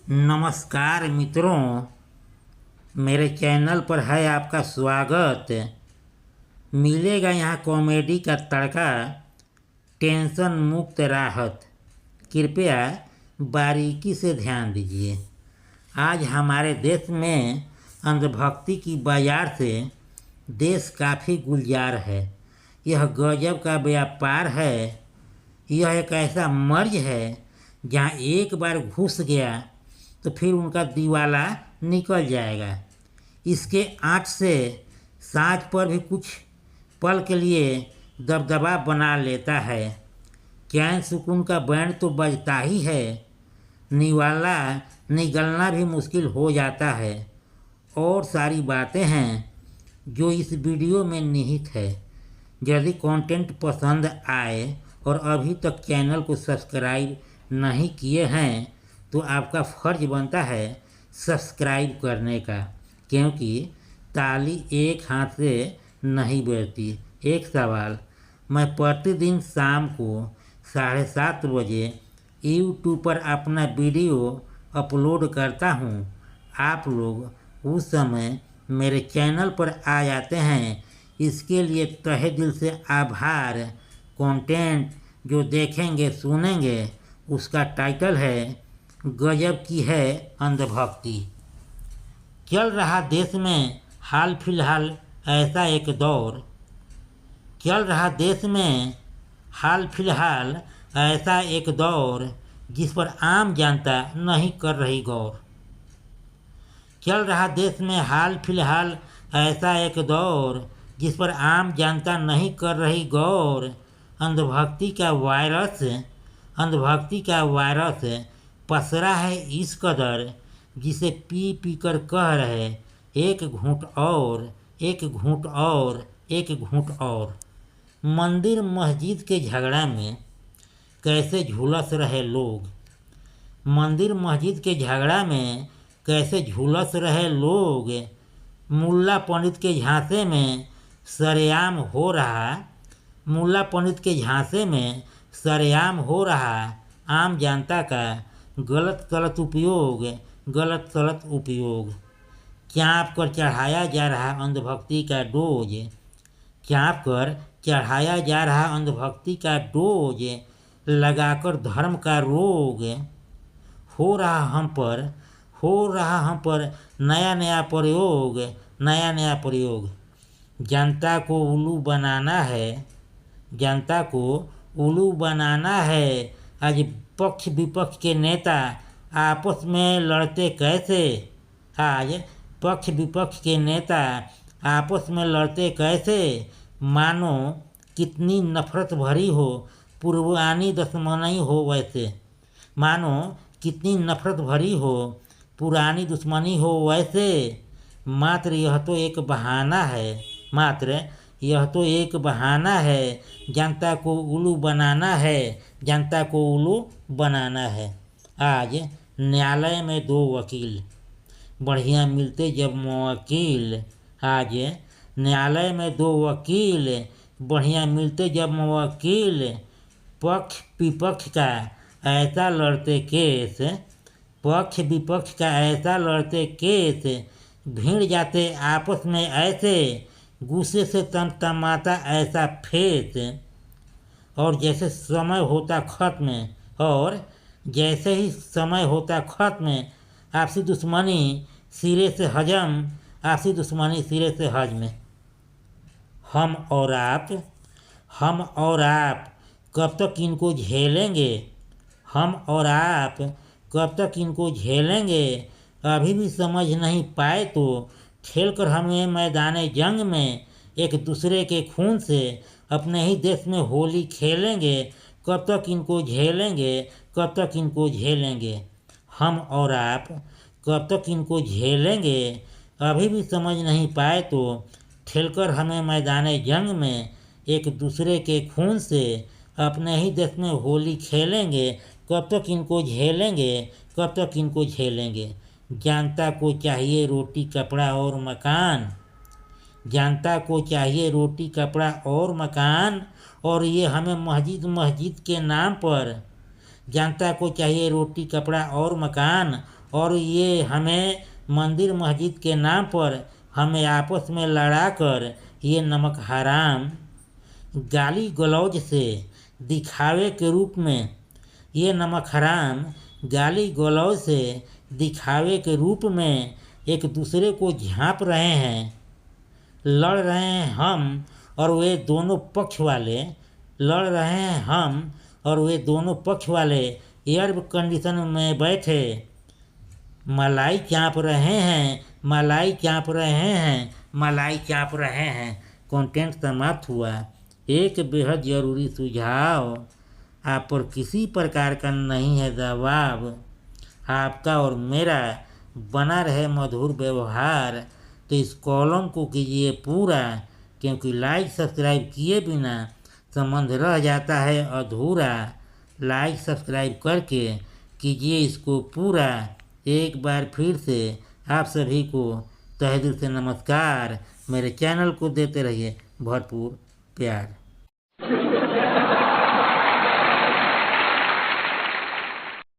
नमस्कार मित्रों, मेरे चैनल पर है आपका स्वागत। मिलेगा यहाँ कॉमेडी का तड़का, टेंशन मुक्त राहत। कृपया बारीकी से ध्यान दीजिए। आज हमारे देश में अंधभक्ति की बाजार से देश काफ़ी गुलजार है। यह गजब का व्यापार है। यह एक ऐसा मर्ज है जहाँ एक बार घुस गया तो फिर उनका दिवाला निकल जाएगा। इसके आँच से सांच पर भी कुछ पल के लिए दबदबा बना लेता है। चैन सुकून का बैंड तो बजता ही है, निवाला निगलना भी मुश्किल हो जाता है। और सारी बातें हैं जो इस वीडियो में निहित है। यदि कंटेंट पसंद आए और अभी तक चैनल को सब्सक्राइब नहीं किए हैं तो आपका फ़र्ज बनता है सब्सक्राइब करने का, क्योंकि ताली एक हाथ से नहीं बजती। एक सवाल, मैं प्रतिदिन शाम को 7:30 बजे यूट्यूब पर अपना वीडियो अपलोड करता हूँ। आप लोग उस समय मेरे चैनल पर आ जाते हैं, इसके लिए तहे दिल से आभार। कंटेंट जो देखेंगे सुनेंगे उसका टाइटल है गजब की है अंधभक्ति। चल रहा देश में हाल फिलहाल ऐसा एक दौर, चल रहा देश में हाल फिलहाल ऐसा एक दौर जिस पर आम जनता नहीं कर रही गौर। चल रहा देश में हाल फिलहाल ऐसा एक दौर जिस पर आम जनता नहीं कर रही गौर। अंधभक्ति का वायरस पसरा है इस कदर, जिसे पी पी कर कह रहे एक घूंट और, एक घूंट और, एक घूंट और। मंदिर मस्जिद के झगड़ा में कैसे झुलस रहे लोग, मंदिर मस्जिद के झगड़ा में कैसे झुलस रहे लोग। मुल्ला पंडित के झांसे में सरेआम हो रहा, मुल्ला पंडित के झांसे में सरेआम हो रहा आम जनता का गलत सलत उपयोग। चाँप कर चढ़ाया जा रहा अंधभक्ति का डोज, चाँप कर चढ़ाया जा रहा अंधभक्ति का डोज। लगाकर धर्म का रोग हो रहा हम पर नया नया प्रयोग। जनता को उल्लू बनाना है। आज पक्ष विपक्ष के नेता आपस में लड़ते कैसे, आज पक्ष विपक्ष के नेता आपस में लड़ते कैसे। मानो कितनी नफरत भरी हो पुरानी दुश्मनी हो वैसे, मानो कितनी नफरत भरी हो पुरानी दुश्मनी हो वैसे। मात्र यह तो एक बहाना है, जनता को उल्लू बनाना है। आज न्यायालय में दो वकील बढ़िया मिलते जब मवकील, आज न्यायालय में दो वकील बढ़िया मिलते जब मवकील। पक्ष विपक्ष का ऐसा लड़ते केस, भिड़ जाते आपस में ऐसे, गुस्से से तमतमाता ऐसा फेस। और जैसे ही समय होता खत्म, आपसी दुश्मनी सिरे से हजम। हम और आप कब तक इनको झेलेंगे। अभी भी समझ नहीं पाए तो खेलकर हमें मैदान जंग में एक दूसरे के खून से अपने ही देश में होली खेलेंगे। कब तक इनको झेलेंगे। हम और आप कब तक इनको झेलेंगे। अभी भी समझ नहीं पाए तो खेलकर हमें मैदान जंग में एक दूसरे के खून से अपने ही देश में होली खेलेंगे। कब तक इनको झेलेंगे। जनता को चाहिए रोटी कपड़ा और मकान, और ये हमें मस्जिद के नाम पर। जनता को चाहिए रोटी कपड़ा और मकान, और ये हमें मंदिर मस्जिद के नाम पर हमें आपस में लड़ाकर ये नमक हराम गाली गलौज से दिखावे के रूप में, ये नमक हराम गाली गलौज से दिखावे के रूप में एक दूसरे को झाँप रहे हैं, लड़ रहे हैं हम और वे दोनों पक्ष वाले, लड़ रहे हैं हम और वे दोनों पक्ष वाले एयर कंडीशन में बैठे मलाई चाँप रहे हैं, मलाई चाँप रहे हैं, मलाई चाँप रहे हैं। कंटेंट समाप्त हुआ। एक बेहद ज़रूरी सुझाव, आप पर किसी प्रकार का नहीं है दबाव, आपका और मेरा बना रहे मधुर व्यवहार, तो इस कॉलम को कीजिए पूरा, क्योंकि लाइक सब्सक्राइब किए बिना संबंध रह जाता है अधूरा। लाइक सब्सक्राइब करके कीजिए इसको पूरा। एक बार फिर से आप सभी को तहे दिल से नमस्कार। मेरे चैनल को देते रहिए भरपूर प्यार।